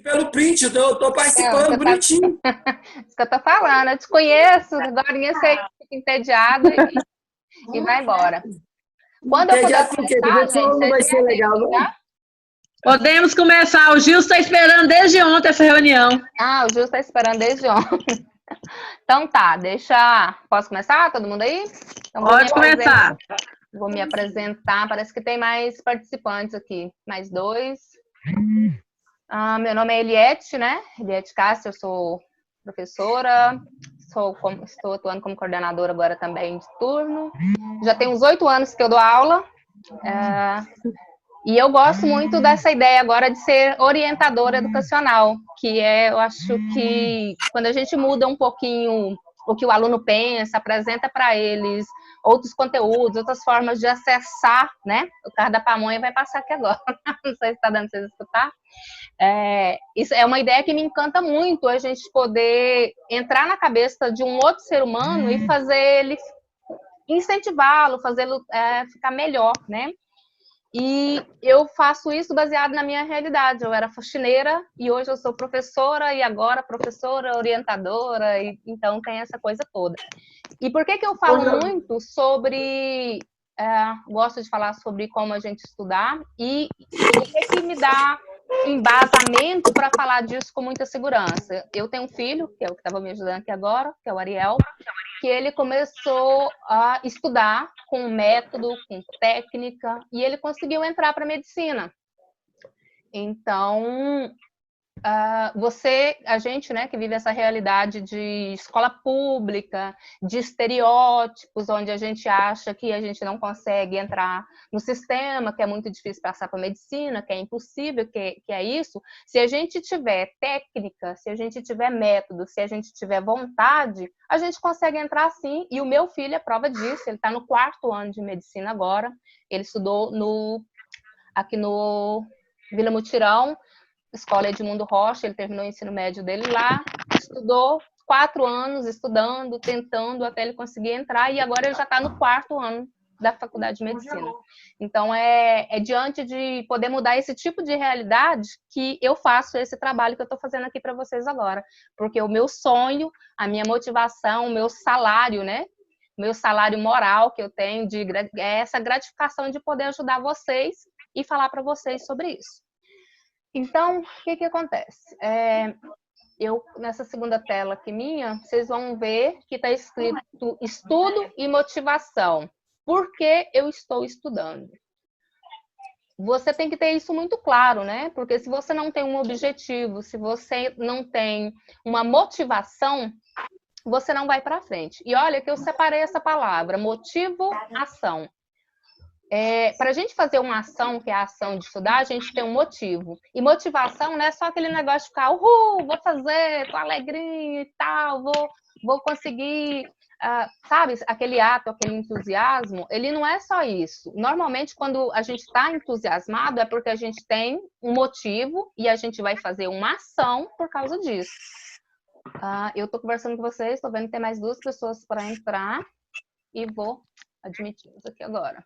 pelo print, eu tô participando bonitinho. Isso que eu tô falando, eu te conheço, agora você fica entediada e vai embora. Quando eu puder Entediado por quê? começar, Porque gente, não vai vocês me ser legal, avisam, não? tá? Podemos começar. O Gil está esperando desde ontem essa reunião. Ah, o Gil está esperando desde ontem. Então tá, Posso começar? Todo mundo aí? Então, Pode começar. Vou me apresentar. Parece que tem mais participantes aqui. Mais dois. Meu nome é Eliette, né? Eliette Castro, eu sou professora. Estou atuando como coordenadora agora também de turno. Já tem uns 8 anos que eu dou aula. E eu gosto muito dessa ideia agora de ser orientadora educacional, que eu acho que quando a gente muda um pouquinho o que o aluno pensa, apresenta para eles outros conteúdos, outras formas de acessar, né? O carro da pamonha vai passar aqui agora, não sei se está dando para vocês escutar. Isso é uma ideia que me encanta muito, a gente poder entrar na cabeça de um outro ser humano e fazer ele, incentivá-lo, fazê-lo ficar melhor, né? E eu faço isso baseado na minha realidade. Eu era faxineira e hoje eu sou professora e agora professora, orientadora, então tem essa coisa toda. E por que eu falo muito sobre... gosto de falar sobre como a gente estudar e o que me dá embasamento para falar disso com muita segurança. Eu tenho um filho, que é o que estava me ajudando aqui agora, que é o Ariel, que ele começou a estudar com método, com técnica, e ele conseguiu entrar para a medicina. Então, a gente, né, que vive essa realidade de escola pública, de estereótipos, onde a gente acha que a gente não consegue entrar no sistema, que é muito difícil passar para a medicina, que é impossível, que é isso. Se a gente tiver técnica, se a gente tiver método, se a gente tiver vontade, a gente consegue entrar sim. E o meu filho é prova disso, ele está no 4º ano de medicina agora, ele estudou aqui no Vila Mutirão, Escola Edmundo Rocha, ele terminou o ensino médio dele lá, estudou 4 anos, estudando, tentando, até ele conseguir entrar, e agora ele já está no 4º ano da Faculdade de Medicina. Então, é diante de poder mudar esse tipo de realidade que eu faço esse trabalho que eu estou fazendo aqui para vocês agora. Porque o meu sonho, a minha motivação, o meu salário, né? O meu salário moral que eu tenho, é essa gratificação de poder ajudar vocês e falar para vocês sobre isso. Então, o que acontece? Nessa segunda tela aqui minha, vocês vão ver que está escrito estudo e motivação. Por que eu estou estudando? Você tem que ter isso muito claro, né? Porque se você não tem um objetivo, se você não tem uma motivação, você não vai para frente. E olha que eu separei essa palavra, motivo-ação. Para a gente fazer uma ação, que é a ação de estudar, a gente tem um motivo. E motivação não é só aquele negócio de ficar, vou fazer, tô alegrinho e tal, vou conseguir, sabe, aquele ato, aquele entusiasmo, ele não é só isso. Normalmente, quando a gente está entusiasmado, é porque a gente tem um motivo e a gente vai fazer uma ação por causa disso. Eu estou conversando com vocês, estou vendo que tem mais 2 pessoas para entrar e vou admiti-los aqui agora.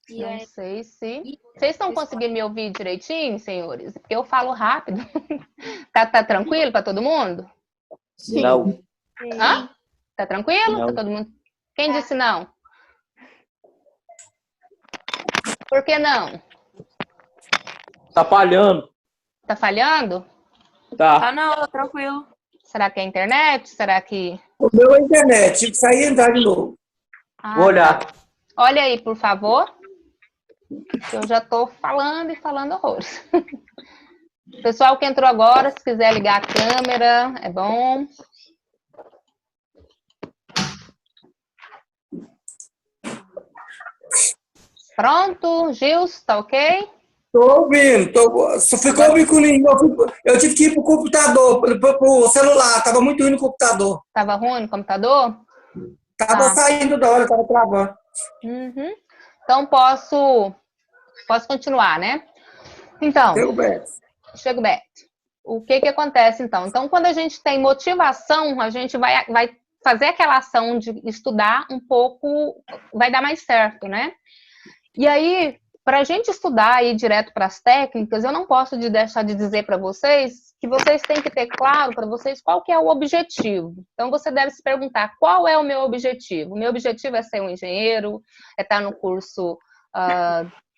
Não sei se... Vocês estão conseguindo me ouvir direitinho, senhores? Porque eu falo rápido. Tá tranquilo para todo mundo? Sim. Não. Hã? Tá tranquilo? Não. Pra todo mundo? Quem disse não? Por que não? Tá falhando. Tá falhando? Tá. Não, tranquilo. Será que é a internet? Será que... O meu é a internet, tive que sair e entrar de novo. Vou olhar. Olha aí, por favor. Eu já estou falando e falando horrores. Pessoal que entrou agora, se quiser ligar a câmera, é bom. Pronto, Gils, tá ok? Tô ouvindo, só ficou o biculinho. Eu tive que ir pro computador, pro celular, tava muito ruim no computador. Tava ruim no computador? Tava saindo da hora, tava travando. Uhum. Então, posso continuar, né? Então, chega o Beto. O que acontece, então? Então, quando a gente tem motivação, a gente vai fazer aquela ação de estudar um pouco, vai dar mais certo, né? E aí, Para a gente estudar e ir direto para as técnicas, eu não posso deixar de dizer para vocês que vocês têm que ter claro para vocês qual que é o objetivo. Então, você deve se perguntar, qual é o meu objetivo? O meu objetivo é ser um engenheiro, é estar no curso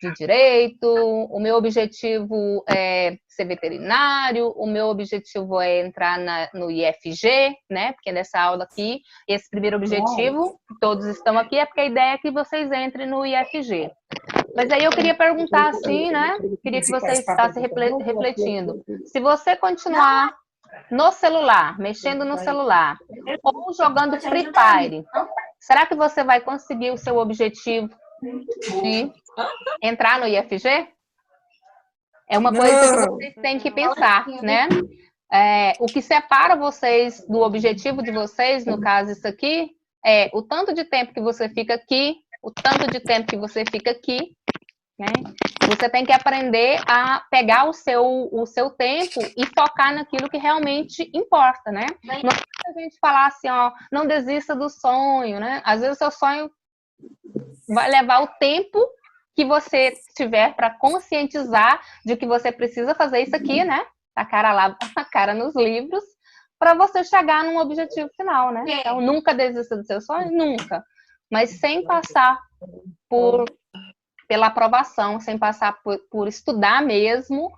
de direito, o meu objetivo é ser veterinário, o meu objetivo é entrar no IFG, né? Porque nessa aula aqui, esse primeiro objetivo, todos estão aqui, é porque a ideia é que vocês entrem no IFG. Mas aí eu queria perguntar assim, né? Queria que você estivesse refletindo. Se você continuar no celular, mexendo no celular, ou jogando Free Fire, será que você vai conseguir o seu objetivo de entrar no IFG? É uma coisa que vocês têm que pensar, né? O que separa vocês do objetivo de vocês, no caso isso aqui, é o tanto de tempo que você fica aqui, o tanto de tempo que você fica aqui, né? Você tem que aprender a pegar o seu tempo e focar naquilo que realmente importa, né? Não é a gente falar assim, ó, não desista do sonho, né? Às vezes o seu sonho vai levar o tempo que você tiver para conscientizar de que você precisa fazer isso aqui, né? A cara nos livros, para você chegar num objetivo final, né? Então, nunca desista do seu sonho, nunca. Mas sem passar pela aprovação, sem passar por estudar mesmo,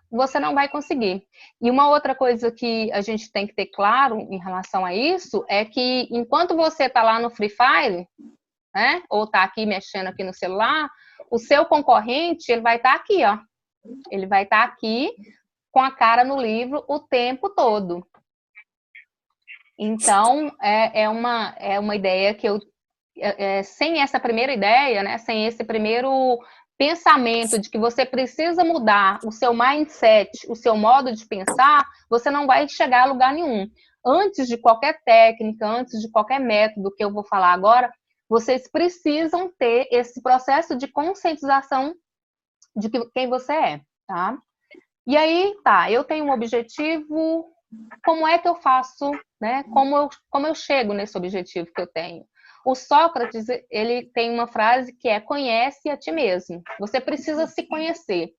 você não vai conseguir. E uma outra coisa que a gente tem que ter claro em relação a isso é que enquanto você está lá no Free Fire, né, ou está aqui mexendo aqui no celular, o seu concorrente, ele vai estar aqui, ó. Ele vai estar aqui com a cara no livro o tempo todo. Então, é uma ideia que sem essa primeira ideia, né, sem esse primeiro pensamento de que você precisa mudar o seu mindset, o seu modo de pensar, você não vai chegar a lugar nenhum. Antes de qualquer técnica, antes de qualquer método que eu vou falar agora, vocês precisam ter esse processo de conscientização de quem você é, tá? E aí, tá, eu tenho um objetivo, como é que eu faço, né? Como eu chego nesse objetivo que eu tenho? O Sócrates, ele tem uma frase que é: conhece a ti mesmo. Você precisa se conhecer.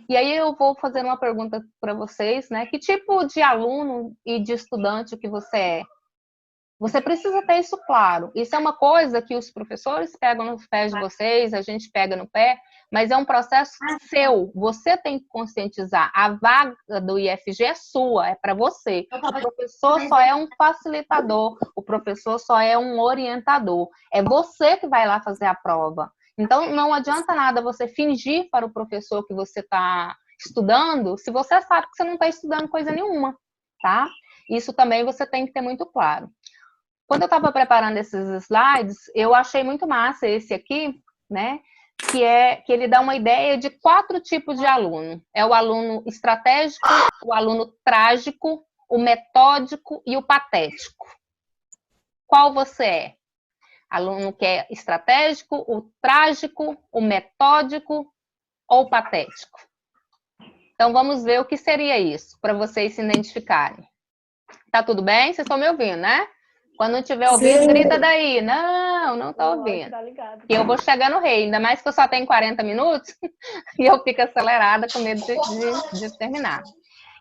E aí eu vou fazer uma pergunta para vocês, né? Que tipo de aluno e de estudante que você é? Você precisa ter isso claro. Isso é uma coisa que os professores pegam nos pés de vocês, a gente pega no pé, mas é um processo seu. Você tem que conscientizar. A vaga do IFG é sua, é para você. O professor só é um facilitador, o professor só é um orientador. É você que vai lá fazer a prova. Então, não adianta nada você fingir para o professor que você está estudando, se você sabe que você não está estudando coisa nenhuma, tá? Isso também você tem que ter muito claro. Quando eu estava preparando esses slides, eu achei muito massa esse aqui, né? Que ele dá uma ideia de 4 tipos de aluno. É o aluno estratégico, o aluno trágico, o metódico e o patético. Qual você é? Aluno que é estratégico, o trágico, o metódico ou o patético? Então, vamos ver o que seria isso, para vocês se identificarem. Tá tudo bem? Vocês estão me ouvindo, né? Quando não estiver ouvindo, grita daí. Não tô ouvindo. E eu vou chegar no rei, ainda mais que eu só tenho 40 minutos e eu fico acelerada com medo de terminar.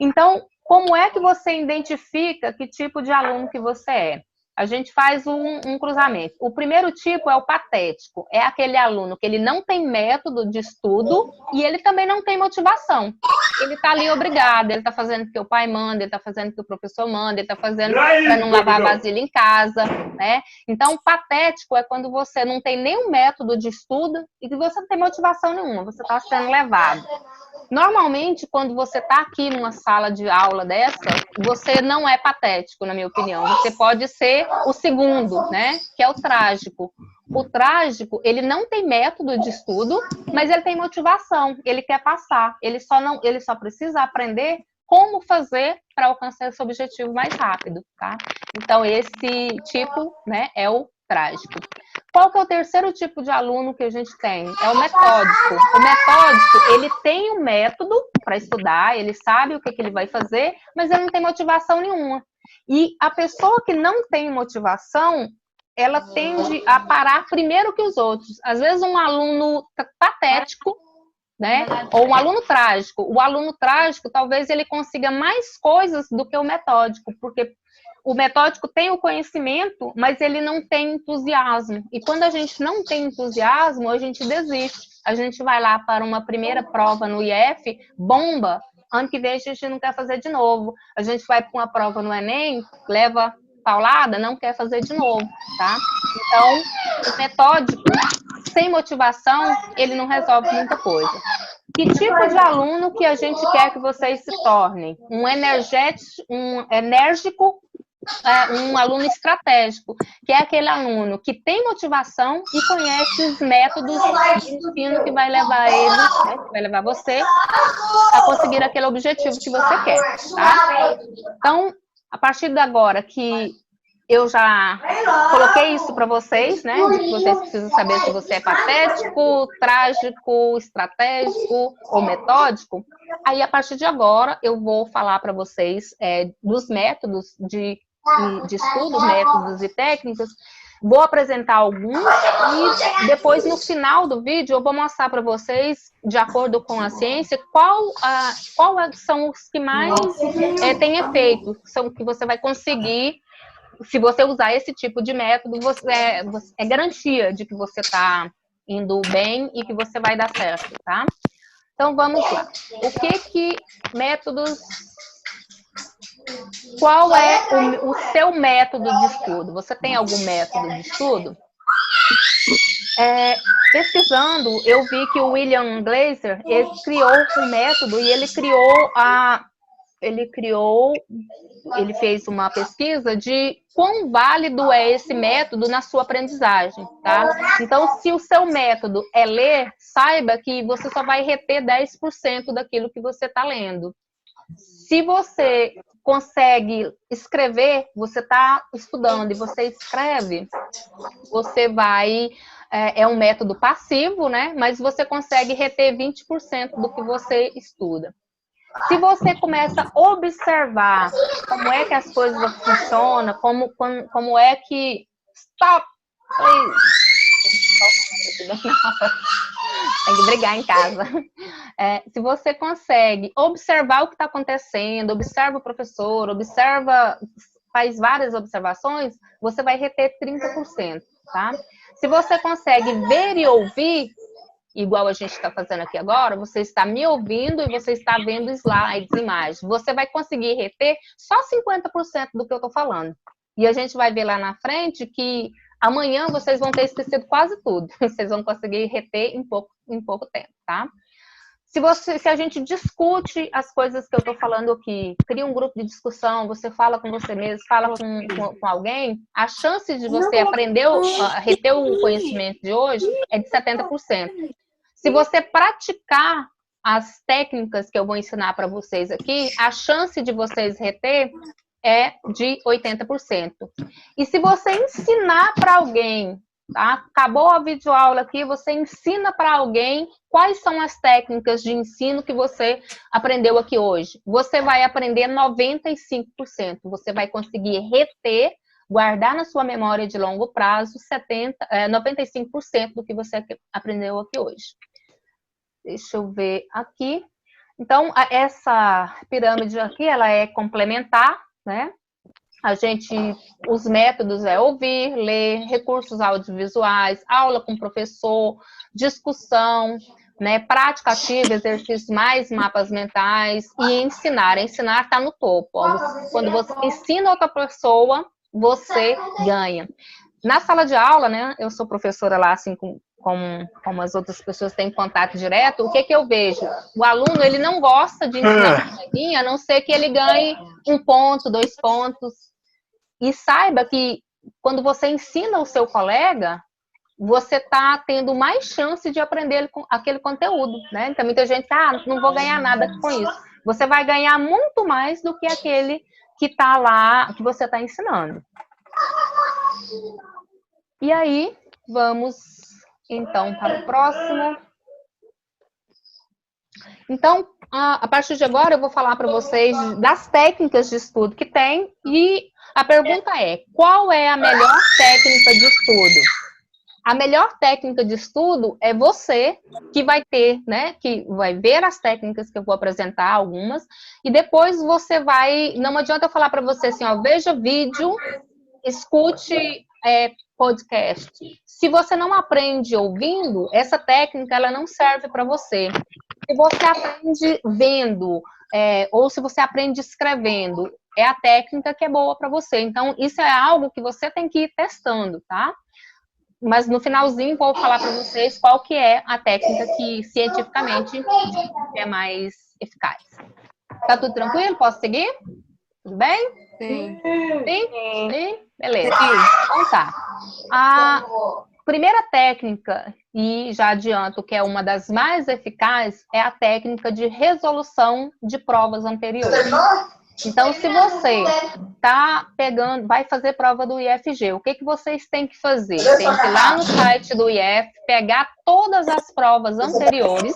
Então, como é que você identifica que tipo de aluno que você é? A gente faz um cruzamento. O primeiro tipo é o patético. É aquele aluno que ele não tem método de estudo e ele também não tem motivação. Ele está ali obrigado, ele está fazendo porque o pai manda, ele está fazendo porque o professor manda, ele está fazendo para não lavar a vasilha em casa, né? Então, patético é quando você não tem nenhum método de estudo e que você não tem motivação nenhuma, você está sendo levado. Normalmente, quando você está aqui numa sala de aula dessa, você não é patético, na minha opinião. Você pode ser o segundo, né? Que é o trágico. O trágico, ele não tem método de estudo, mas ele tem motivação, ele quer passar. Ele só precisa aprender como fazer para alcançar esse objetivo mais rápido, tá? Então, esse tipo, né, é o trágico. Qual que é o terceiro tipo de aluno que a gente tem? É o metódico. O metódico, ele tem um método para estudar, ele sabe o que ele vai fazer, mas ele não tem motivação nenhuma. E a pessoa que não tem motivação, ela tende a parar primeiro que os outros. Às vezes um aluno patético, né? Ou um aluno trágico. O aluno trágico, talvez ele consiga mais coisas do que o metódico, porque o metódico tem o conhecimento, mas ele não tem entusiasmo. E quando a gente não tem entusiasmo, a gente desiste. A gente vai lá para uma primeira prova no IF, bomba, ano que vem a gente não quer fazer de novo. A gente vai para uma prova no Enem, leva paulada, não quer fazer de novo, tá? Então, o metódico, sem motivação, ele não resolve muita coisa. Que tipo de aluno que a gente quer que vocês se tornem? Um enérgico, um aluno estratégico, que é aquele aluno que tem motivação e conhece os métodos de ensino que vai levar ele, né, que vai levar você a conseguir aquele objetivo que você quer, tá? Então, a partir de agora que eu já coloquei isso para vocês, né? De que vocês precisam saber se você é patético, trágico, estratégico ou metódico. Aí, a partir de agora, eu vou falar para vocês dos métodos de estudo, métodos e técnicas. Vou apresentar alguns e depois, no final do vídeo, eu vou mostrar para vocês, de acordo com a ciência, qual são os que mais têm efeito, são que você vai conseguir. Se você usar esse tipo de método, é garantia de que você está indo bem e que você vai dar certo, tá? Então, vamos lá. Métodos... Qual é o seu método de estudo? Você tem algum método de estudo? Pesquisando, eu vi que o William Glasser, ele criou um método e ele fez uma pesquisa de quão válido é esse método na sua aprendizagem, tá? Então, se o seu método é ler, saiba que você só vai reter 10% daquilo que você está lendo. Se você consegue escrever, você está estudando e você escreve, você vai... É um método passivo, né? Mas você consegue reter 20% do que você estuda. Se você começa a observar como é que as coisas funcionam, como é que... Stop! Tem que brigar em casa. Se você consegue observar o que está acontecendo, observa o professor, faz várias observações, você vai reter 30%, tá? Se você consegue ver e ouvir, igual a gente está fazendo aqui agora, você está me ouvindo e você está vendo slides, imagens. Você vai conseguir reter só 50% do que eu estou falando. E a gente vai ver lá na frente que amanhã vocês vão ter esquecido quase tudo. Vocês vão conseguir reter em pouco tempo, tá? Se a gente discute as coisas que eu estou falando aqui, cria um grupo de discussão, você fala com você mesmo, fala com alguém, a chance de você aprender, reter o conhecimento de hoje é de 70%. Se você praticar as técnicas que eu vou ensinar para vocês aqui, a chance de vocês reter é de 80%. E se você ensinar para alguém, tá? Acabou a videoaula aqui, você ensina para alguém quais são as técnicas de ensino que você aprendeu aqui hoje. Você vai aprender 95%. Você vai conseguir reter, guardar na sua memória de longo prazo 95% do que você aprendeu aqui hoje. Deixa eu ver aqui. Então, essa pirâmide aqui, ela é complementar, né? Os métodos é ouvir, ler, recursos audiovisuais, aula com o professor, discussão, né? Prática ativa, exercícios mais mapas mentais e ensinar. Ensinar está no topo. Ó. Quando você ensina outra pessoa, você ganha. Na sala de aula, né? Eu sou professora lá, assim, como as outras pessoas têm contato direto, o que eu vejo? O aluno, ele não gosta de ensinar um coleguinha, a não ser que ele ganhe 1 ponto, 2 pontos. E saiba que quando você ensina o seu colega, você está tendo mais chance de aprender aquele conteúdo, né? Então, muita gente, não vou ganhar nada com isso. Você vai ganhar muito mais do que aquele que está lá, que você está ensinando. E aí, vamos, então, para o próximo. Então, a partir de agora, eu vou falar para vocês das técnicas de estudo que tem. E a pergunta é, qual é a melhor técnica de estudo? A melhor técnica de estudo é você que vai ter, né, que vai ver as técnicas que eu vou apresentar, algumas, e depois você vai, não adianta eu falar para você assim, ó, veja vídeo, escute podcast. Se você não aprende ouvindo, essa técnica ela não serve para você. Se você aprende vendo, ou se você aprende escrevendo, é a técnica que é boa para você. Então, isso é algo que você tem que ir testando, tá? Mas no finalzinho vou falar para vocês qual que é a técnica que cientificamente é mais eficaz. Tá tudo tranquilo? Posso seguir? Tudo bem? Sim. Sim? Sim? Beleza. Então tá. A primeira técnica, e já adianto que é uma das mais eficazes, é a técnica de resolução de provas anteriores. Então, se você tá pegando, vai fazer prova do IFG, o que vocês têm que fazer? Tem que ir lá no site do IF, pegar todas as provas anteriores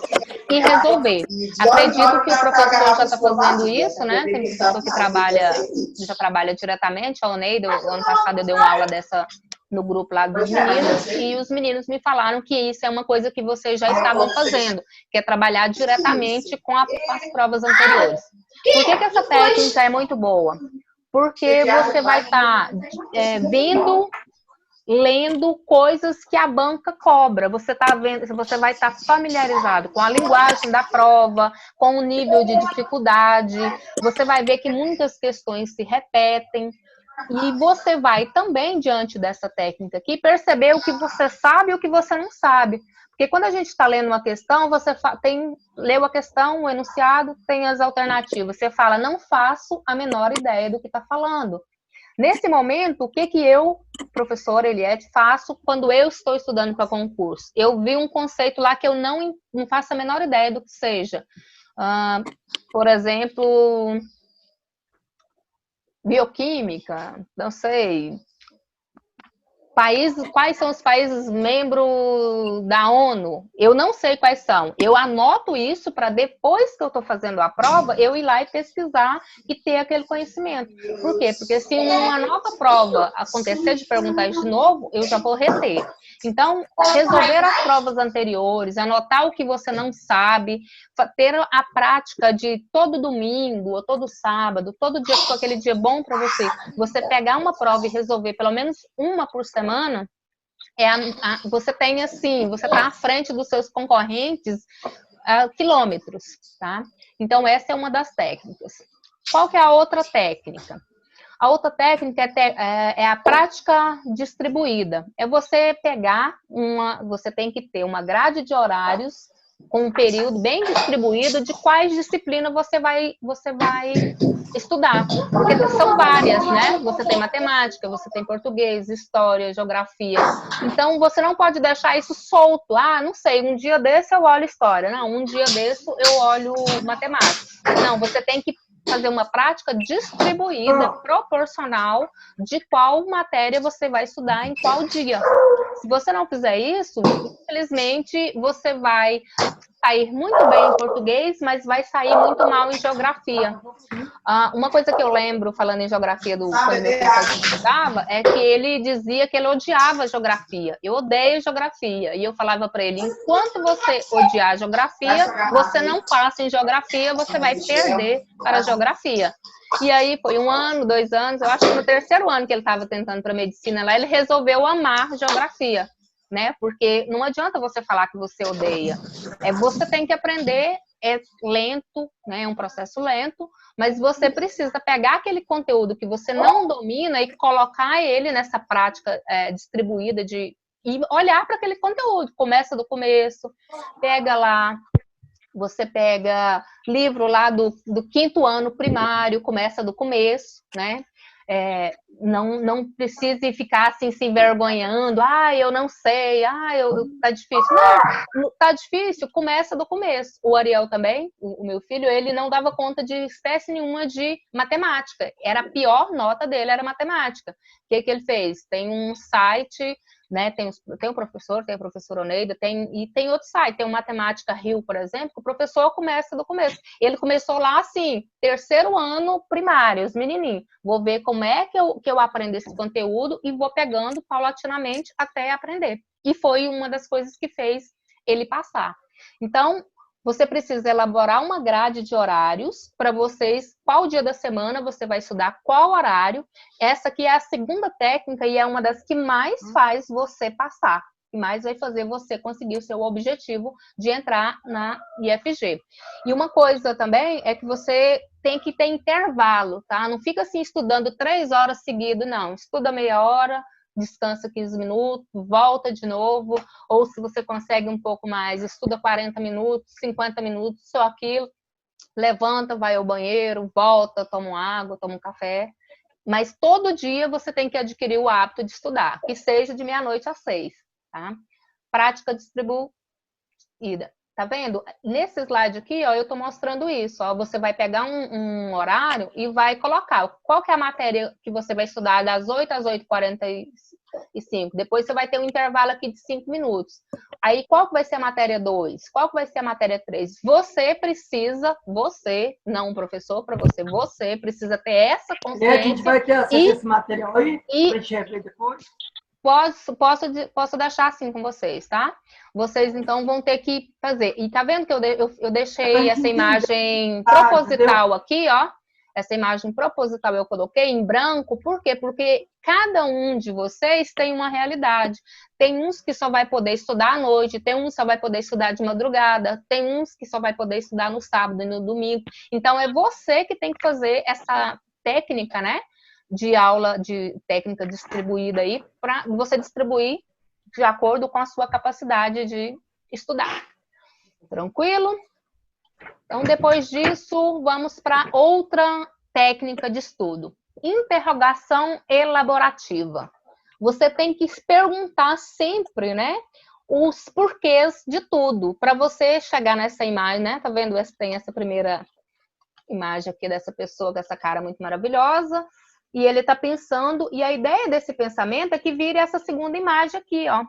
e resolver. Acredito que o professor já está fazendo isso, né? Tem professor que já trabalha diretamente, a Oneida, o ano passado eu dei uma aula dessa no grupo lá dos meninos, e os meninos me falaram que isso é uma coisa que vocês já estavam fazendo, que é trabalhar diretamente com as provas anteriores. Por que essa técnica é muito boa? Porque você vai estar vendo, lendo coisas que a banca cobra. Você vai estar familiarizado com a linguagem da prova, com o nível de dificuldade. Você vai ver que muitas questões se repetem. E você vai também, diante dessa técnica aqui, perceber o que você sabe e o que você não sabe. Porque quando a gente está lendo uma questão, você leu a questão, o enunciado, tem as alternativas. Você fala, não faço a menor ideia do que está falando. Nesse momento, o que eu, professora Eliette, faço quando eu estou estudando para concurso? Eu vi um conceito lá que eu não faço a menor ideia do que seja. Por exemplo, bioquímica, não sei. Quais são os países membros da ONU? Eu não sei quais são. Eu anoto isso para depois que eu estou fazendo a prova, eu ir lá e pesquisar e ter aquele conhecimento. Por quê? Porque se uma nova prova acontecer de perguntar isso de novo, eu já vou reter. Então, resolver as provas anteriores, anotar o que você não sabe, ter a prática de todo domingo ou todo sábado, todo dia que for aquele dia bom para você pegar uma prova e resolver pelo menos uma por semana, você tem assim, você está à frente dos seus concorrentes quilômetros, tá? Então, essa é uma das técnicas. Qual que é a outra técnica? A outra técnica é a prática distribuída. É você pegar você tem que ter uma grade de horários com um período bem distribuído de quais disciplinas você vai estudar. Porque são várias, né? Você tem matemática, você tem português, história, geografia. Então, você não pode deixar isso solto. Não sei, um dia desse eu olho história. Não, um dia desse eu olho matemática. Não, você tem que fazer uma prática distribuída, proporcional, de qual matéria você vai estudar em qual dia. Se você não fizer isso, infelizmente, você vai sair muito bem em português, mas vai sair muito mal em geografia. Uma coisa que eu lembro, falando em geografia, quando meu professor estudava, é que ele dizia que ele odiava geografia. Eu odeio geografia. E eu falava para ele, enquanto você odiar geografia, você não passa em geografia, você vai perder para a geografia. E aí foi 1 ano, 2 anos, eu acho que no 3º ano que ele estava tentando para medicina lá, ele resolveu amar geografia, né? Porque não adianta você falar que você odeia. Você tem que aprender, é lento, né? É um processo lento, mas você precisa pegar aquele conteúdo que você não domina e colocar ele nessa prática distribuída e olhar para aquele conteúdo. Começa do começo, pega lá. Você pega livro lá do 5º ano primário, começa do começo, né? Não precise ficar assim se envergonhando, eu não sei, tá difícil. Não, tá difícil, começa do começo. O Ariel também, o meu filho, ele não dava conta de espécie nenhuma de matemática. Era a pior nota dele, era matemática. O que ele fez? Tem um site, né? Tem a professora Oneida, e tem outro site, tem o Matemática Rio, por exemplo, que o professor começa do começo. Ele começou lá assim, 3º ano primário, os menininhos. Vou ver como é que eu aprendo esse conteúdo e vou pegando paulatinamente até aprender. e foi uma das coisas que fez ele passar. Então, você precisa elaborar uma grade de horários para vocês, qual dia da semana você vai estudar, qual horário. Essa aqui é a segunda técnica e é uma das que mais faz você passar, que mais vai fazer você conseguir o seu objetivo de entrar na IFG. E uma coisa também é que você tem que ter intervalo, tá? Não fica assim estudando 3 horas seguidas, não. Estuda meia hora, descansa 15 minutos, volta de novo, ou se você consegue um pouco mais, estuda 40 minutos, 50 minutos, só aquilo, levanta, vai ao banheiro, volta, toma uma água, toma um café, mas todo dia você tem que adquirir o hábito de estudar, que seja de meia-noite às 6, tá? Prática distribuída. Tá vendo? Nesse slide aqui, ó, eu tô mostrando isso, ó, você vai pegar um horário e vai colocar qual que é a matéria que você vai estudar das 8 às 8h45. Depois você vai ter um intervalo aqui de 5 minutos. Aí, qual que vai ser a matéria 2? Qual que vai ser a matéria 3? Você precisa, você, não um professor para você precisa ter essa consciência. A gente vai ter acesso a esse material aí, pra gente rever depois? Posso deixar assim com vocês, tá? Vocês, então, vão ter que fazer. E tá vendo que eu deixei essa imagem proposital aqui, ó? Essa imagem proposital eu coloquei em branco. Por quê? Porque cada um de vocês tem uma realidade. Tem uns que só vai poder estudar à noite, tem uns que só vai poder estudar de madrugada, tem uns que só vai poder estudar no sábado e no domingo. Então, é você que tem que fazer essa técnica, né? De aula, de técnica distribuída aí, para você distribuir de acordo com a sua capacidade de estudar. Tranquilo? Então, depois disso, vamos para outra técnica de estudo. Interrogação elaborativa. Você tem que perguntar sempre, né, os porquês de tudo, para você chegar nessa imagem, né? Tá vendo? Tem essa primeira imagem aqui dessa pessoa com essa cara muito maravilhosa. E ele está pensando, e a ideia desse pensamento é que vire essa segunda imagem aqui, ó.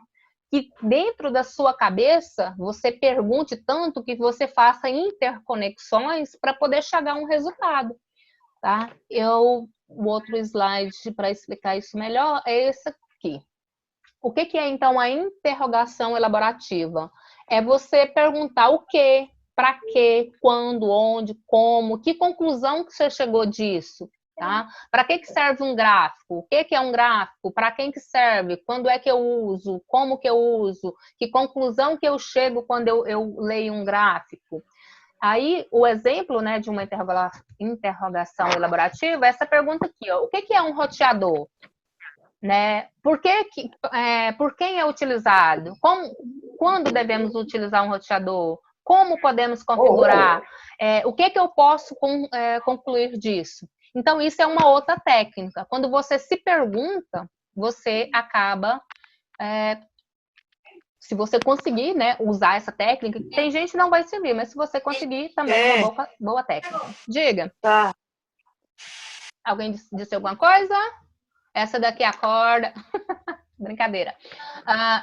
Que dentro da sua cabeça, você pergunte tanto que você faça interconexões para poder chegar a um resultado, tá? O outro slide para explicar isso melhor é esse aqui. O que é, então, a interrogação elaborativa? É você perguntar o quê, para quê, quando, onde, como, que conclusão que você chegou disso? Tá? Para que serve um gráfico? O que é um gráfico? Para quem que serve? Quando é que eu uso? Como que eu uso? Que conclusão que eu chego quando eu leio um gráfico? Aí, o exemplo, né, de uma interrogação elaborativa é essa pergunta aqui, ó. O que é um roteador? Né? Por quem é utilizado? Quando devemos utilizar um roteador? Como podemos configurar? O que eu posso concluir disso? Então, isso é uma outra técnica. Quando você se pergunta, você acaba... se você conseguir, né, usar essa técnica, tem gente que não vai servir, mas se você conseguir, também é uma boa técnica. Diga. Tá. Alguém disse alguma coisa? Essa daqui acorda. Brincadeira.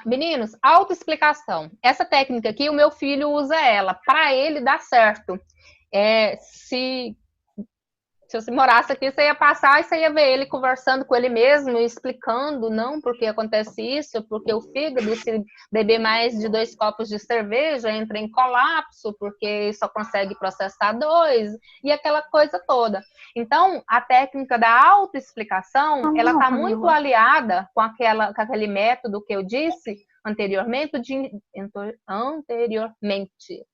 Meninos, autoexplicação. Essa técnica aqui, o meu filho usa ela. Para ele dar certo. Se você morasse aqui, você ia passar e você ia ver ele conversando com ele mesmo, explicando, não, porque acontece isso, porque o fígado, se beber mais de 2 copos de cerveja, entra em colapso, porque só consegue processar 2, e aquela coisa toda. Então, a técnica da autoexplicação, ela está muito aliada com aquele método que eu disse anteriormente,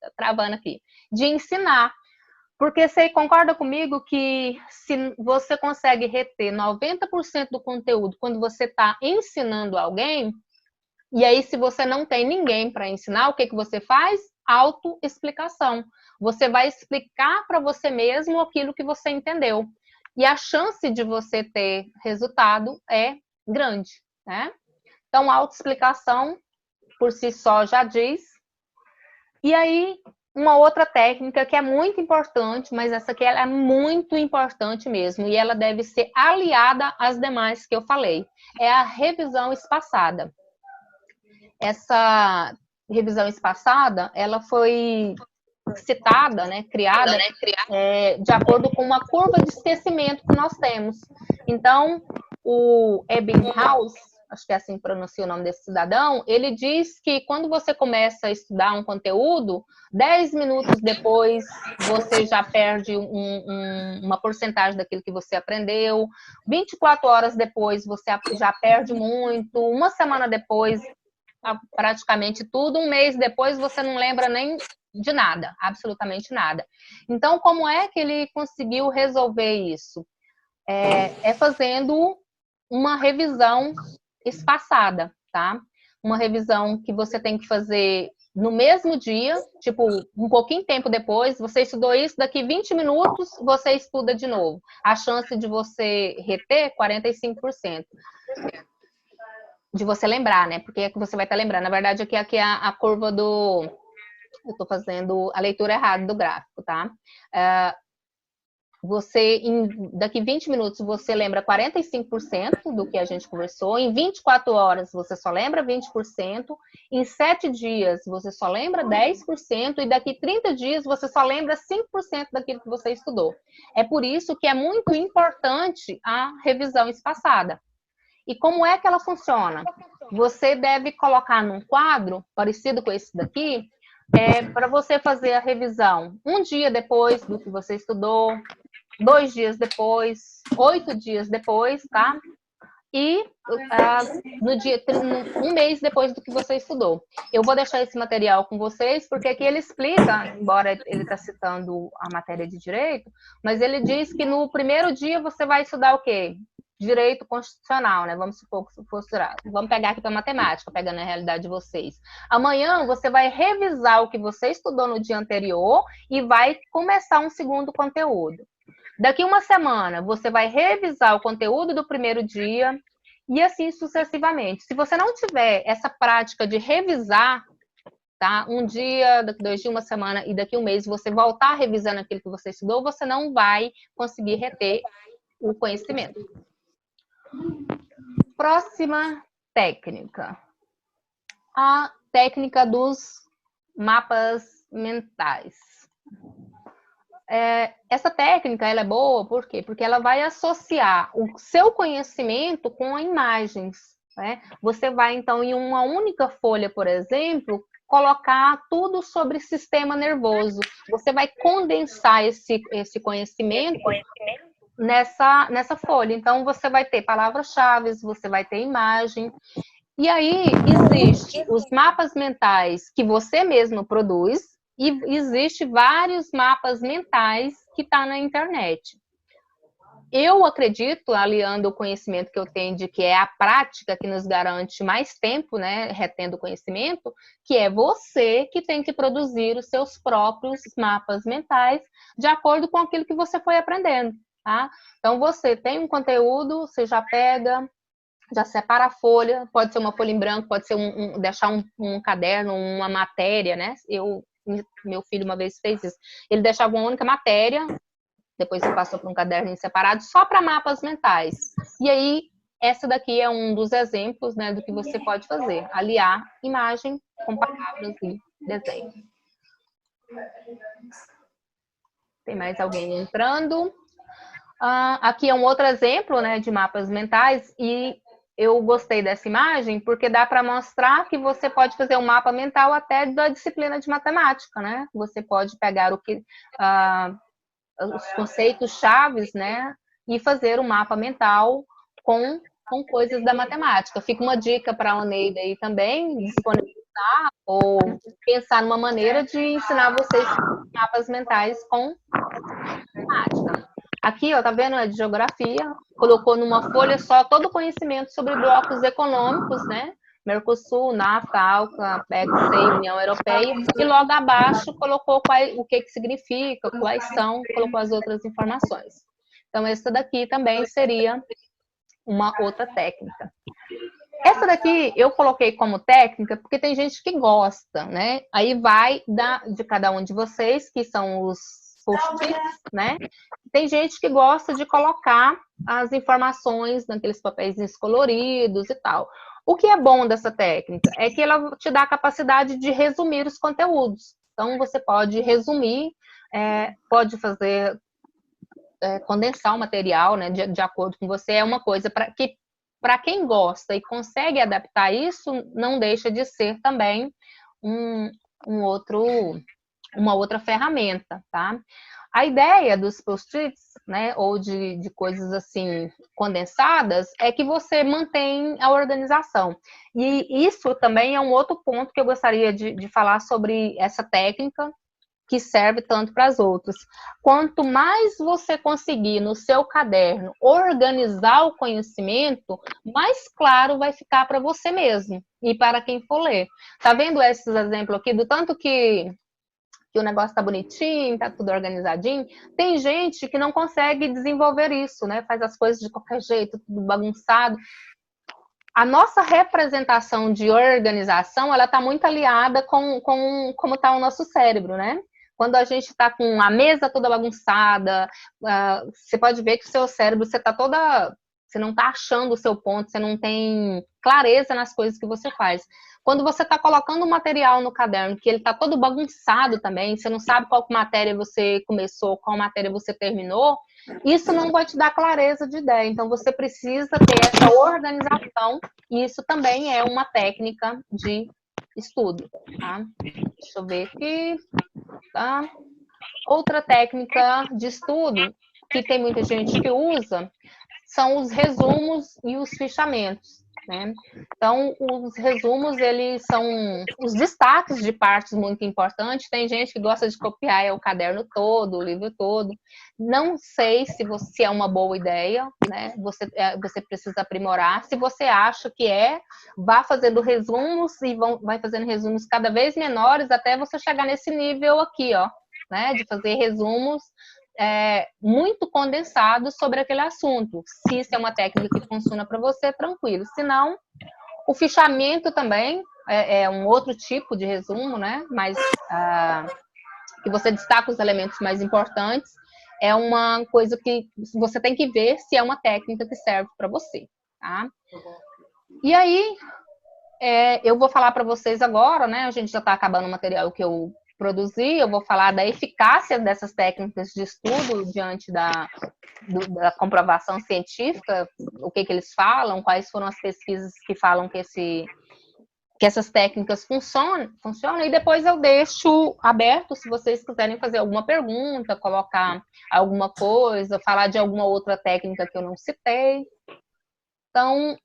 tá travando aqui, de ensinar. Porque você concorda comigo que se você consegue reter 90% do conteúdo quando você está ensinando alguém, e aí se você não tem ninguém para ensinar, o que você faz? Autoexplicação. Você vai explicar para você mesmo aquilo que você entendeu. E a chance de você ter resultado é grande, né? Então, autoexplicação por si só já diz. E aí... uma outra técnica que é muito importante, mas essa aqui ela é muito importante mesmo, e ela deve ser aliada às demais que eu falei, é a revisão espaçada. Essa revisão espaçada, ela foi citada, né, criada de acordo com uma curva de esquecimento que nós temos. Então, o Ebbinghaus, acho que é assim que pronuncia o nome desse cidadão, ele diz que quando você começa a estudar um conteúdo, 10 minutos depois você já perde uma porcentagem daquilo que você aprendeu, 24 horas depois você já perde muito, uma semana depois praticamente tudo, um mês depois você não lembra nem de nada, absolutamente nada. Então, como é que ele conseguiu resolver isso? É fazendo uma revisão espaçada, tá? Uma revisão que você tem que fazer no mesmo dia, tipo, um pouquinho tempo depois, você estudou isso, daqui 20 minutos você estuda de novo. A chance de você reter, 45%. De você lembrar, né? Porque é que você vai estar lembrando. Na verdade, aqui é a curva do... Eu estou fazendo a leitura errada do gráfico, tá? Daqui 20 minutos, você lembra 45% do que a gente conversou. Em 24 horas, você só lembra 20%. Em 7 dias, você só lembra 10%. E daqui 30 dias, você só lembra 5% daquilo que você estudou. É por isso que é muito importante a revisão espaçada. E como é que ela funciona? Você deve colocar num quadro, parecido com esse daqui, para você fazer a revisão um dia depois do que você estudou, 2 dias depois, 8 dias depois, tá? E um mês depois do que você estudou. Eu vou deixar esse material com vocês, porque aqui ele explica, embora ele está citando a matéria de direito, mas ele diz que no primeiro dia você vai estudar o quê? Direito constitucional, né? Vamos supor que fosse, vamos pegar aqui para matemática, pegando a realidade de vocês. Amanhã você vai revisar o que você estudou no dia anterior e vai começar um segundo conteúdo. Daqui uma semana, você vai revisar o conteúdo do primeiro dia e assim sucessivamente. Se você não tiver essa prática de revisar, tá? Um dia, daqui 2 dias, uma semana e daqui um mês, você voltar revisando aquilo que você estudou, você não vai conseguir reter o conhecimento. Próxima técnica. A técnica dos mapas mentais. Essa técnica ela é boa, por quê? Porque ela vai associar o seu conhecimento com imagens, né? Você vai, então, em uma única folha, por exemplo, colocar tudo sobre sistema nervoso. Você vai condensar esse conhecimento nessa folha. Então, você vai ter palavras-chave, você vai ter imagem. E aí, existe os mapas mentais que você mesmo produz, e existe vários mapas mentais que tá na internet. Eu acredito, aliando o conhecimento que eu tenho de que é a prática que nos garante mais tempo, né, retendo conhecimento, que é você que tem que produzir os seus próprios mapas mentais de acordo com aquilo que você foi aprendendo, tá? Então, você tem um conteúdo, você já pega, já separa a folha, pode ser uma folha em branco, pode ser deixar um caderno, uma matéria, né? Meu filho uma vez fez isso. Ele deixava uma única matéria, depois ele passou para um caderno separado, só para mapas mentais. E aí, essa daqui é um dos exemplos, né, do que você pode fazer. Aliar imagem com palavras e desenho. Tem mais alguém entrando? Aqui é um outro exemplo, né, de mapas mentais, e eu gostei dessa imagem porque dá para mostrar que você pode fazer um mapa mental até da disciplina de matemática, né? Você pode pegar os conceitos chaves, né? E fazer um mapa mental com coisas da matemática. Fica uma dica para a Oneida aí também, disponibilizar ou pensar numa maneira de ensinar vocês mapas mentais com matemática. Aqui, ó, tá vendo? É de geografia. Colocou numa folha só todo o conhecimento sobre blocos econômicos, né? Mercosul, NAFTA, ALCA, PEC, União Europeia. E logo abaixo colocou o que significa, quais são, colocou as outras informações. Então, essa daqui também seria uma outra técnica. Essa daqui eu coloquei como técnica porque tem gente que gosta, né? Aí vai de cada um de vocês, que são os post-its, né? Tem gente que gosta de colocar as informações naqueles papéis coloridos e tal. O que é bom dessa técnica é que ela te dá a capacidade de resumir os conteúdos. Então, você pode resumir, pode fazer, condensar o material, né, de acordo com você. É uma coisa que para quem gosta e consegue adaptar isso, não deixa de ser também uma outra ferramenta, tá? A ideia dos post-its, né, ou de coisas assim condensadas, é que você mantém a organização. E isso também é um outro ponto que eu gostaria de falar sobre essa técnica, que serve tanto para as outras. Quanto mais você conseguir no seu caderno organizar o conhecimento, mais claro vai ficar para você mesmo e para quem for ler. Tá vendo esses exemplos aqui do tanto que o negócio tá bonitinho, tá tudo organizadinho? Tem gente que não consegue desenvolver isso, né? Faz as coisas de qualquer jeito, tudo bagunçado. A nossa representação de organização, ela tá muito aliada com como tá o nosso cérebro, né? Quando a gente está com a mesa toda bagunçada, você pode ver que o seu cérebro, você não está achando o seu ponto, você não tem clareza nas coisas que você faz. Quando você está colocando um material no caderno, que ele está todo bagunçado também, você não sabe qual matéria você começou, qual matéria você terminou, isso não vai te dar clareza de ideia. Então, você precisa ter essa organização, e isso também é uma técnica de estudo, tá? Deixa eu ver aqui. Tá? Outra técnica de estudo que tem muita gente que usa são os resumos e os fichamentos, né? Então, os resumos, eles são os destaques de partes muito importantes. Tem gente que gosta de copiar o caderno todo, o livro todo. Não sei se é uma boa ideia, né? Você precisa aprimorar. Se você acha que vá fazendo resumos e vai fazendo resumos cada vez menores até você chegar nesse nível aqui, ó, né? De fazer resumos muito condensado sobre aquele assunto. Se isso é uma técnica que funciona para você, tranquilo. Se não, o fichamento também é um outro tipo de resumo, né? Mas que você destaca os elementos mais importantes. É uma coisa que você tem que ver se é uma técnica que serve para você, tá? E aí, eu vou falar para vocês agora, né? A gente já está acabando o material que eu produzir, eu vou falar da eficácia dessas técnicas de estudo diante da comprovação científica, o que eles falam, quais foram as pesquisas que falam que essas técnicas funcionam, e depois eu deixo aberto se vocês quiserem fazer alguma pergunta, colocar alguma coisa, falar de alguma outra técnica que eu não citei. Então,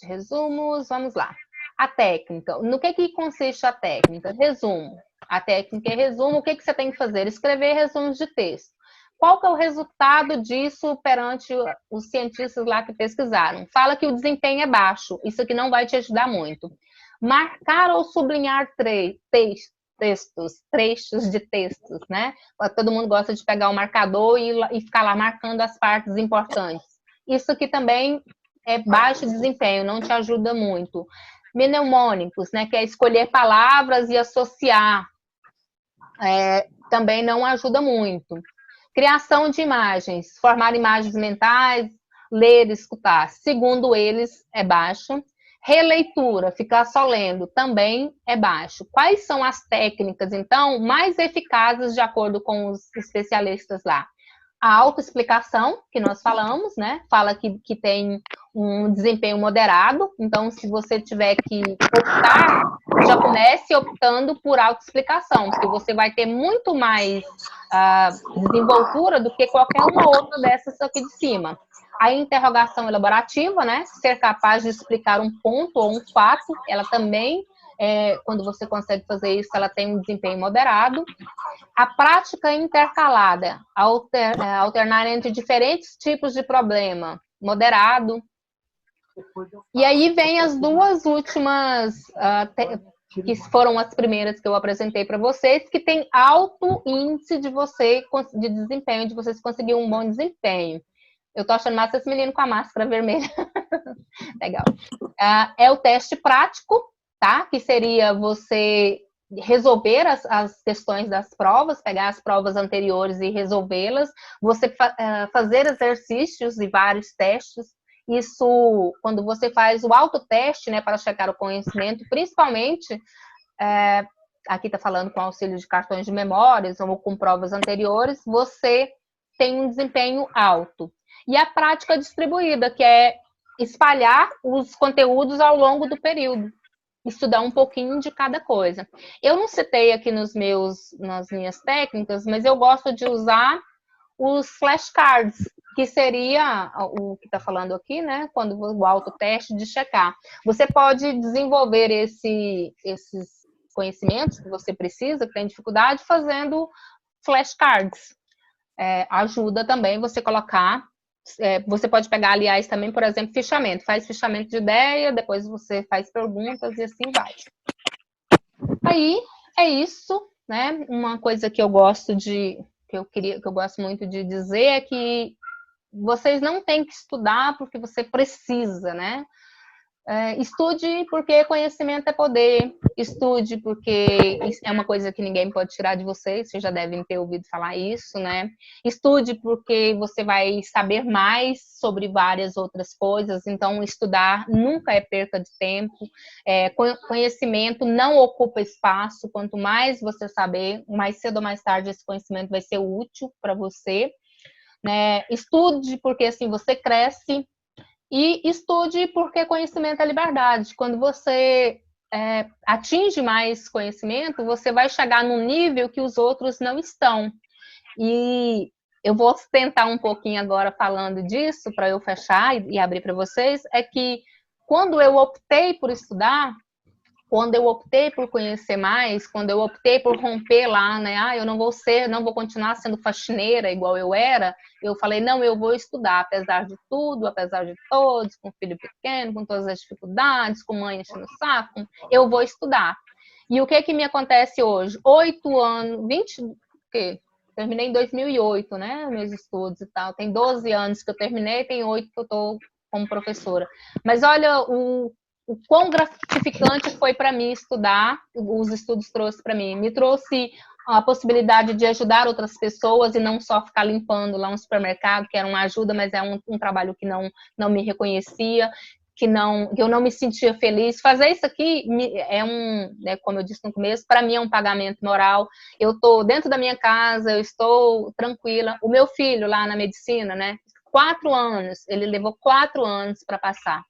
resumos, vamos lá. A técnica. No que consiste a técnica? Resumo. A técnica é resumo. O que você tem que fazer? Escrever resumos de texto. Qual que é o resultado disso perante os cientistas lá que pesquisaram? Fala que o desempenho é baixo. Isso aqui não vai te ajudar muito. Marcar ou sublinhar trechos de textos, né? Todo mundo gosta de pegar o marcador e ficar lá marcando as partes importantes. Isso aqui também é baixo desempenho, não te ajuda muito. Mnemônicos, né, que é escolher palavras e associar, também não ajuda muito. Criação de imagens, formar imagens mentais, ler e escutar, segundo eles, é baixo. Releitura, ficar só lendo, também é baixo. Quais são as técnicas, então, mais eficazes de acordo com os especialistas lá? A autoexplicação, que nós falamos, né? Fala que tem um desempenho moderado. Então, se você tiver que optar, já comece optando por autoexplicação, porque você vai ter muito mais desenvoltura do que qualquer uma outra dessas aqui de cima. A interrogação elaborativa, né? Ser capaz de explicar um ponto ou um fato, ela também, quando você consegue fazer isso, ela tem um desempenho moderado. A prática intercalada, alternar entre diferentes tipos de problema, moderado. E aí vem as duas últimas, que foram as primeiras que eu apresentei para vocês, que tem alto índice de desempenho, de vocês conseguirem um bom desempenho. Eu tô achando massa esse menino com a máscara vermelha. Legal. É o teste prático, tá? Que seria você resolver as questões das provas, pegar as provas anteriores e resolvê-las, você fazer exercícios e vários testes. Isso, quando você faz o autoteste, né, para checar o conhecimento, principalmente, aqui está falando com auxílio de cartões de memórias ou com provas anteriores, você tem um desempenho alto. e a prática distribuída, que é espalhar os conteúdos ao longo do período, estudar um pouquinho de cada coisa. Eu não citei aqui nas minhas técnicas, mas eu gosto de usar os flashcards, que seria o que está falando aqui, né? Quando o autoteste de checar. Você pode desenvolver esses conhecimentos que você precisa, que tem dificuldade, fazendo flashcards. Ajuda também você colocar. Você pode pegar, aliás, também, por exemplo, fichamento. Faz fichamento de ideia, depois você faz perguntas e assim vai. Aí, é isso, né? Uma coisa que eu gosto que eu gosto muito de dizer é que vocês não têm que estudar porque você precisa, né? Estude porque conhecimento é poder. Estude porque isso é uma coisa que ninguém pode tirar de vocês. Vocês já devem ter ouvido falar isso, né? Estude porque você vai saber mais sobre várias outras coisas. Então, estudar nunca é perca de tempo. Conhecimento não ocupa espaço. Quanto mais você saber, mais cedo ou mais tarde esse conhecimento vai ser útil para você. Né? Estude porque assim você cresce. E estude porque conhecimento é liberdade. Quando você atinge mais conhecimento, você vai chegar num nível que os outros não estão. E eu vou tentar um pouquinho agora falando disso, para eu fechar e abrir para vocês, é que quando eu optei por estudar, quando eu optei por conhecer mais, quando eu optei por romper lá, né? Eu não vou continuar sendo faxineira igual eu era. Eu falei, não, eu vou estudar, apesar de tudo, apesar de todos, com filho pequeno, com todas as dificuldades, com mãe enchendo o saco, eu vou estudar. E o que me acontece hoje? 8 anos, 20, o quê? Terminei em 2008, né? Meus estudos e tal. Tem 12 anos que eu terminei, tem 8 que eu tô como professora. Mas olha o quão gratificante foi para mim estudar, os estudos trouxe para mim. Me trouxe a possibilidade de ajudar outras pessoas e não só ficar limpando lá um supermercado, que era uma ajuda, mas é um trabalho que não me reconhecia, que eu não me sentia feliz. Fazer isso aqui como eu disse no começo, para mim é um pagamento moral. Eu estou dentro da minha casa, eu estou tranquila. O meu filho lá na medicina, né? 4 anos, ele levou 4 anos para passar,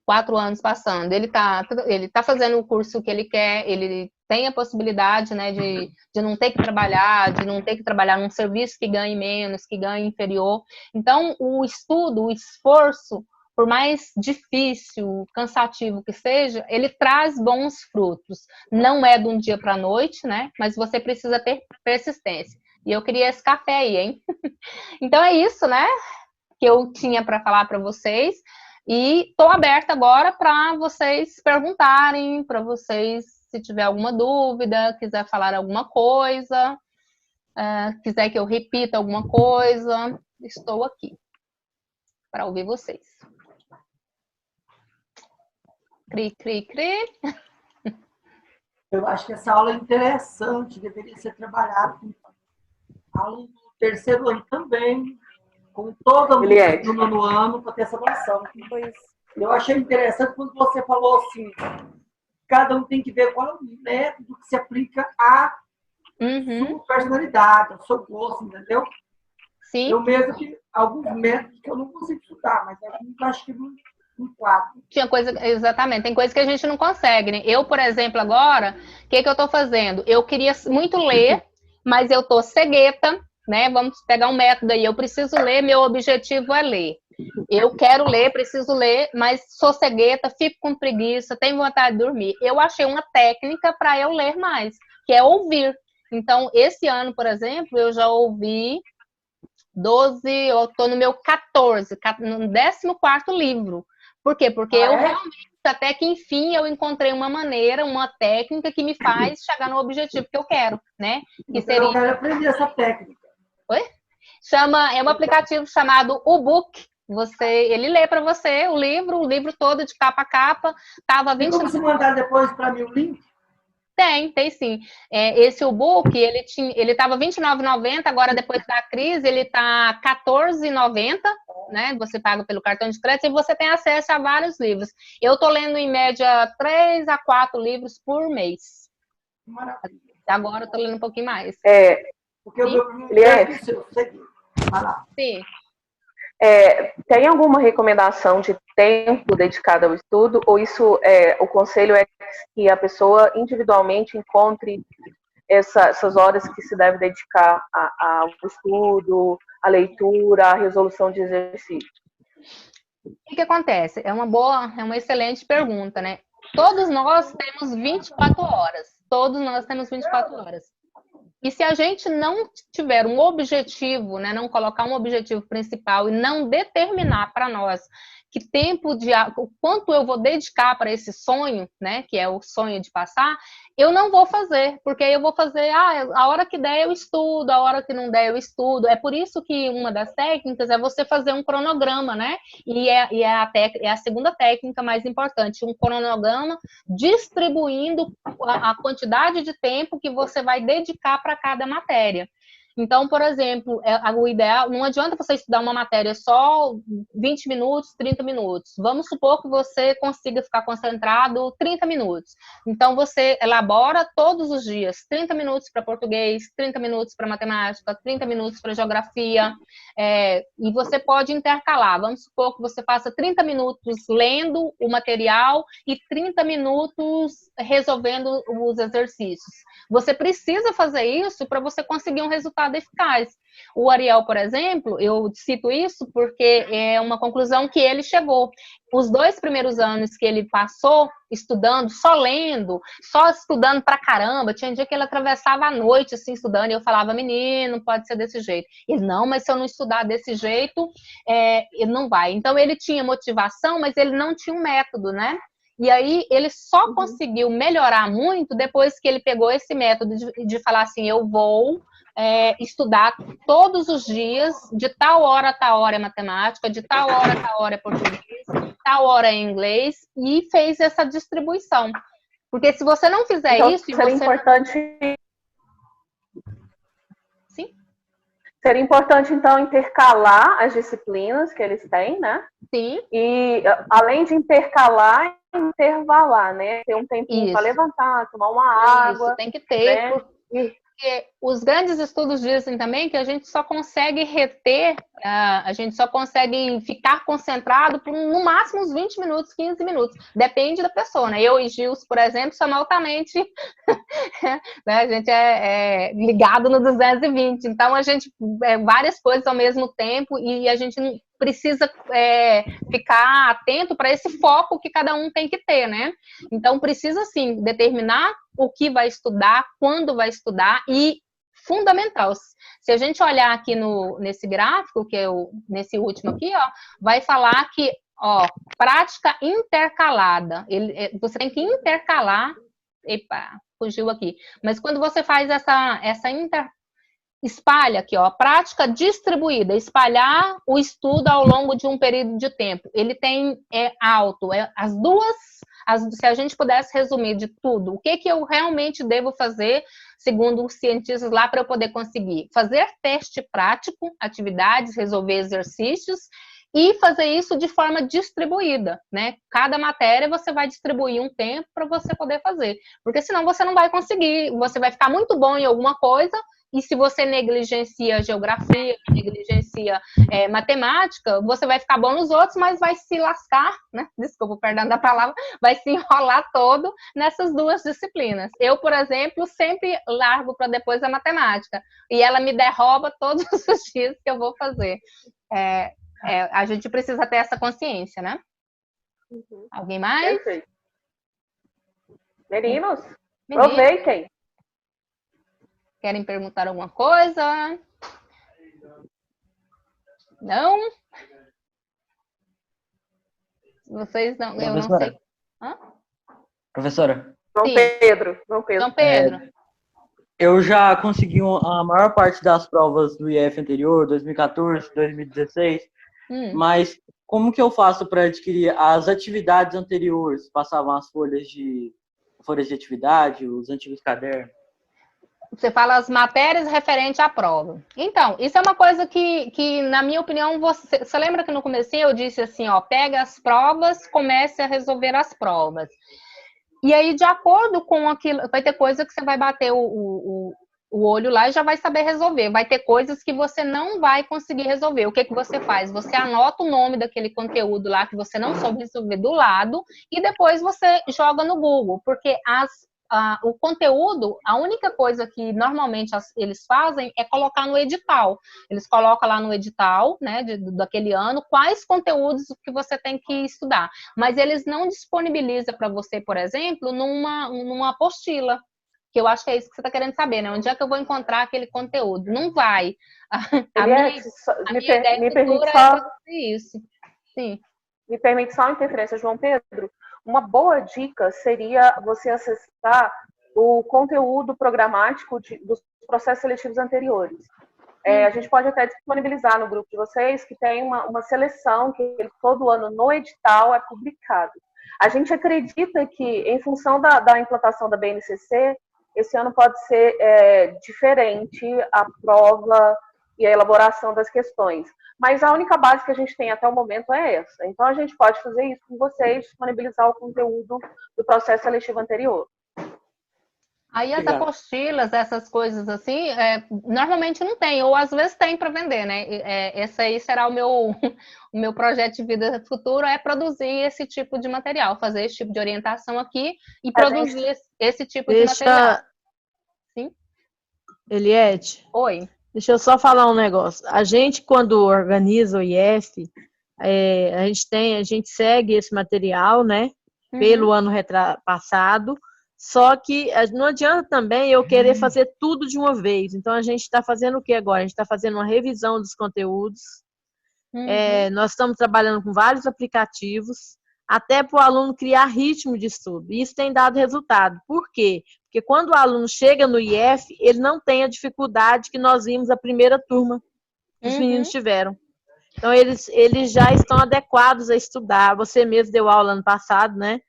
4 anos passando. Ele tá fazendo o curso que ele quer, ele tem a possibilidade, né, de não ter que trabalhar num serviço que ganhe menos, que ganhe inferior. Então, o estudo, o esforço, por mais difícil, cansativo que seja, ele traz bons frutos. Não é de um dia para a noite, né, mas você precisa ter persistência. E eu queria esse café aí, hein? Então, é isso, né, que eu tinha para falar para vocês. E estou aberta agora para vocês perguntarem, para vocês, se tiver alguma dúvida, quiser falar alguma coisa, quiser que eu repita alguma coisa, estou aqui para ouvir vocês. Cri, cri, cri. Eu acho que essa aula é interessante, deveria ser trabalhada com aluno do terceiro ano também, com todo mundo do nono ano, para ter essa noção. Eu achei interessante quando você falou assim, cada um tem que ver qual é o método que se aplica à sua personalidade, ao seu gosto, entendeu? Sim. Eu mesmo tenho alguns métodos que eu não consigo estudar, mas alguns acho que não quadro. Exatamente, tem coisa que a gente não consegue, né? Eu, por exemplo, agora, o que eu estou fazendo? Eu queria muito ler, mas eu estou cegueta, né? Vamos pegar um método aí. Eu preciso ler, meu objetivo é ler. Eu quero ler, preciso ler, mas sou cegueta, fico com preguiça, tenho vontade de dormir. Eu achei uma técnica para eu ler mais, que é ouvir. Então, esse ano, por exemplo, eu já ouvi 12, eu estou no meu 14, no 14º livro. Por quê? Porque eu realmente, até que enfim, eu encontrei uma maneira, uma técnica que me faz chegar no objetivo que eu quero, né? Que seria... Eu quero aprender essa técnica. Oi? É um aplicativo chamado U-Book. Ele lê para você o livro todo de capa a capa. Tava 20. Como você mandar depois para mim o link? Tem sim. Esse U-Book, ele estava R$ 29,90, agora depois da crise ele está R$ 14,90, né? Você paga pelo cartão de crédito e você tem acesso a vários livros. Eu estou lendo em média 3 a 4 livros por mês. Maravilha. Agora eu estou lendo um pouquinho mais. Porque o meu primeiro é o seu, segui. Vai lá. Sim. Tem alguma recomendação de tempo dedicado ao estudo, ou isso o conselho é que a pessoa individualmente encontre essas horas que se deve dedicar ao estudo, à leitura, à resolução de exercício? O que acontece? É uma excelente pergunta, né? Todos nós temos 24 horas. Todos nós temos 24 horas. E se a gente não tiver um objetivo, né, não colocar um objetivo principal e não determinar para nós o quanto eu vou dedicar para esse sonho, né, que é o sonho de passar, eu não vou fazer, porque eu vou fazer, a hora que der eu estudo, a hora que não der eu estudo. É por isso que uma das técnicas é você fazer um cronograma, né, e é a segunda técnica mais importante, um cronograma distribuindo a quantidade de tempo que você vai dedicar para cada matéria. Então, por exemplo, o ideal, não adianta você estudar uma matéria só 20 minutos, 30 minutos. Vamos supor que você consiga ficar concentrado 30 minutos. Então, você elabora todos os dias 30 minutos para português, 30 minutos para matemática, 30 minutos para geografia, e você pode intercalar. Vamos supor que você faça 30 minutos lendo o material e 30 minutos resolvendo os exercícios. Você precisa fazer isso para você conseguir um resultado eficaz. O Ariel, por exemplo, eu cito isso porque é uma conclusão que ele chegou. Os 2 primeiros anos que ele passou estudando, só lendo, só estudando pra caramba, tinha dia que ele atravessava a noite assim, estudando, e eu falava, menino, pode ser desse jeito. Ele, não, mas se eu não estudar desse jeito, ele não vai. Então, ele tinha motivação, mas ele não tinha um método, né? E aí, ele só conseguiu melhorar muito depois que ele pegou esse método de falar assim, eu vou estudar todos os dias, de tal hora a tal hora é matemática, de tal hora a tal hora é português, de tal hora é inglês, e fez essa distribuição. Porque se você não fizer então, isso... Seria importante, então, intercalar as disciplinas que eles têm, né? Sim. E, além de intercalar, intervalar, né? Ter um tempinho para levantar, tomar uma água. Isso, tem que ter. Né? Porque os grandes estudos dizem também que a gente só consegue reter, a gente só consegue ficar concentrado por no máximo uns 20 minutos, 15 minutos. Depende da pessoa, né? Eu e Gils, por exemplo, somos altamente... né? A gente é ligado no 220. Então, a gente... várias coisas ao mesmo tempo e a gente precisa ficar atento para esse foco que cada um tem que ter, né? Então, precisa, sim, determinar o que vai estudar, quando vai estudar e, fundamental, se a gente olhar aqui nesse gráfico, que é nesse último aqui, ó, vai falar que, ó, prática intercalada. Você tem que intercalar... Epa, fugiu aqui. Mas quando você faz espalha aqui, ó, prática distribuída, espalhar o estudo ao longo de um período de tempo. Ele tem alto, as duas, se a gente pudesse resumir de tudo, o que eu realmente devo fazer, segundo os cientistas lá, para eu poder conseguir? Fazer teste prático, atividades, resolver exercícios, e fazer isso de forma distribuída, né? Cada matéria você vai distribuir um tempo para você poder fazer, porque senão você não vai conseguir, você vai ficar muito bom em alguma coisa, e se você negligencia geografia, negligencia matemática, você vai ficar bom nos outros, mas vai se lascar, né? Desculpa, perdão da palavra, vai se enrolar todo nessas duas disciplinas. Eu, por exemplo, sempre largo para depois a matemática, e ela me derruba todos os dias que eu vou fazer. A gente precisa ter essa consciência, né? Uhum. Alguém mais? Perfeito. Meninos, aproveitem. Querem perguntar alguma coisa? Não? Vocês não... Eu não sei. Hã? Professora? João Pedro. João Pedro. Eu já consegui a maior parte das provas do IF anterior, 2014, 2016, mas como que eu faço para adquirir as atividades anteriores? Passavam as folhas de atividade, os antigos cadernos. Você fala as matérias referentes à prova. Então, isso é uma coisa que na minha opinião, você lembra que no comecinho eu disse assim, ó, pega as provas, comece a resolver as provas. E aí, de acordo com aquilo, vai ter coisa que você vai bater o o olho lá e já vai saber resolver. Vai ter coisas que você não vai conseguir resolver. O que que você faz? Você anota o nome daquele conteúdo lá que você não soube resolver do lado e depois você joga no Google, porque o conteúdo, a única coisa que normalmente eles fazem é colocar no edital. Eles colocam lá no edital, né, daquele ano, quais conteúdos que você tem que estudar. Mas eles não disponibilizam para você, por exemplo, numa apostila. Que eu acho que é isso que você está querendo saber, né? Onde é que eu vou encontrar aquele conteúdo? Não vai. A minha ideia futura é produzir isso. Sim. Me permite só uma interferência, João Pedro? Uma boa dica seria você acessar o conteúdo programático dos processos seletivos anteriores. A gente pode até disponibilizar no grupo de vocês que tem uma seleção que todo ano no edital é publicado. A gente acredita que, em função da implantação da BNCC, esse ano pode ser diferente a prova e a elaboração das questões. Mas a única base que a gente tem até o momento é essa. Então, a gente pode fazer isso com vocês, disponibilizar o conteúdo do processo seletivo anterior. Aí as apostilas, essas coisas assim, normalmente não tem, ou às vezes tem para vender, né? Esse aí será o meu projeto de vida futuro, é produzir esse tipo de material, fazer esse tipo de orientação aqui e produzir esse tipo de material. Sim? Eliette? Oi. Deixa eu só falar um negócio. A gente, quando organiza o IF, a gente segue esse material, né? Pelo ano passado. Só que não adianta também eu querer fazer tudo de uma vez. Então, a gente está fazendo o que agora? A gente está fazendo uma revisão dos conteúdos. Nós estamos trabalhando com vários aplicativos, até para o aluno criar ritmo de estudo. E isso tem dado resultado. Por quê? Porque quando o aluno chega no IF, ele não tem a dificuldade que nós vimos a primeira turma que os meninos tiveram. Então, eles já estão adequados a estudar. Você mesmo deu aula ano passado, né?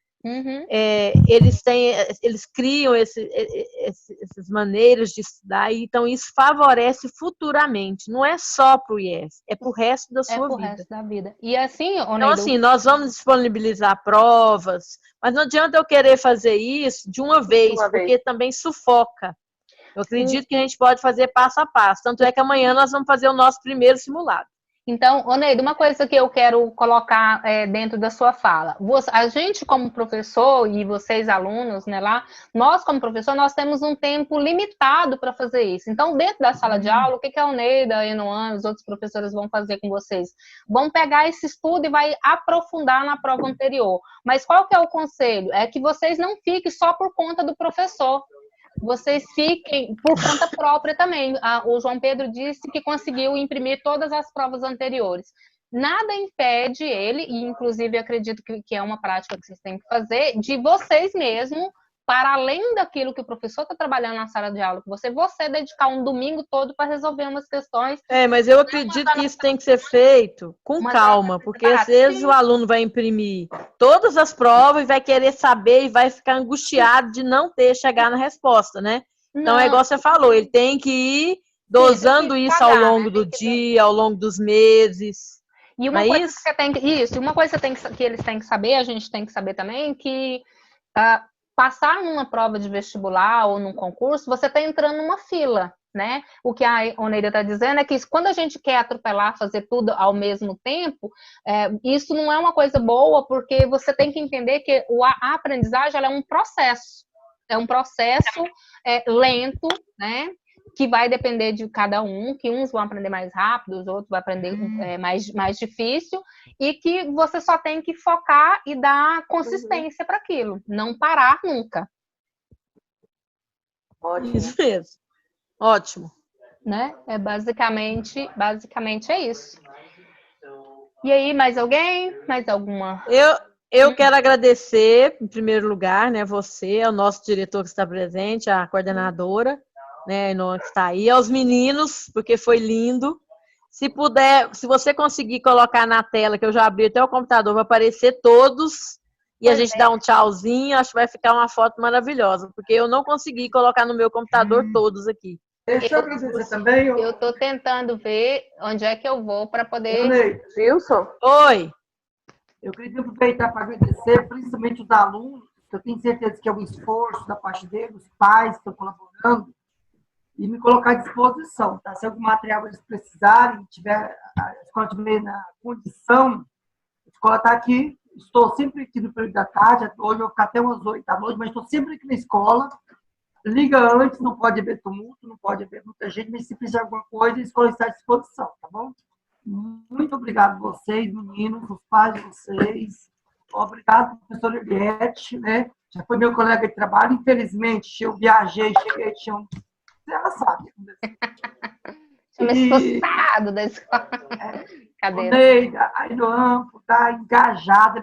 Eles criam essas maneiras de estudar, e então isso favorece futuramente, não é só para o IF, é para o resto da sua vida. Resto da vida. E assim, então, assim, nós vamos disponibilizar provas, mas não adianta eu querer fazer isso de uma vez, porque também sufoca. Eu acredito que a gente pode fazer passo a passo, tanto é que amanhã nós vamos fazer o nosso primeiro simulado. Então, Oneida, uma coisa que eu quero colocar dentro da sua fala. A gente, como professor, e vocês, alunos, né, lá, nós, como professor, nós temos um tempo limitado para fazer isso. Então, dentro da sala de aula, o que a Oneida, a Enoan, os outros professores vão fazer com vocês? Vão pegar esse estudo e vai aprofundar na prova anterior. Mas qual que é o conselho? É que vocês não fiquem só por conta do professor. Vocês fiquem por conta própria também. O João Pedro disse que conseguiu imprimir todas as provas anteriores. Nada impede ele, e inclusive acredito que é uma prática que vocês têm que fazer, de vocês mesmos, para além daquilo que o professor está trabalhando na sala de aula com você dedicar um domingo todo para resolver umas questões. Mas eu acredito que isso tem que ser feito com calma, porque às vezes o aluno vai imprimir todas as provas e vai querer saber e vai ficar angustiado de não chegar na resposta, né? Então, é igual você falou, ele tem que ir dosando isso ao longo do dia, ao longo dos meses. E uma coisa que você tem que... uma coisa que eles têm que saber, a gente tem que saber também, que... passar numa prova de vestibular ou num concurso, você está entrando numa fila, né? O que a Oneida está dizendo é que quando a gente quer atropelar, fazer tudo ao mesmo tempo, isso não é uma coisa boa, porque você tem que entender que a aprendizagem ela é um processo. É um processo lento, né? Que vai depender de cada um, que uns vão aprender mais rápido, os outros vão aprender mais difícil, e que você só tem que focar e dar consistência para aquilo, não parar nunca. Ótimo. Isso mesmo. Ótimo. Né? Basicamente é isso. E aí, mais alguém? Mais alguma? Eu quero agradecer, em primeiro lugar, né, você, ao nosso diretor que está presente, a coordenadora, né, que está aí, aos meninos, porque foi lindo. Se puder, se você conseguir colocar na tela, que eu já abri até o computador, vai aparecer todos, e a gente dá um tchauzinho, acho que vai ficar uma foto maravilhosa, porque eu não consegui colocar no meu computador todos aqui. Deixa eu agradecer também. Eu estou tentando ver onde é que eu vou para poder... Wilson? Oi. Eu queria aproveitar para agradecer, principalmente os alunos, que eu tenho certeza que é um esforço da parte deles, os pais que estão colaborando. e me colocar à disposição, tá? Se algum material eles precisarem, a escola tiver na condição, a escola está aqui, estou sempre aqui no período da tarde, hoje eu vou ficar até umas 8 da noite, mas estou sempre aqui na escola. Liga antes, não pode haver tumulto, não pode haver muita gente, mas se precisar de alguma coisa, a escola está à disposição, tá bom? Muito obrigado a vocês, meninos, os pais de vocês. Obrigado, professor Eliette, né? Já foi meu colega de trabalho. Infelizmente, eu viajei, cheguei, tinha um... Ela sabe. Tinha me expulsado da escola. Neida, a Inoampo está engajada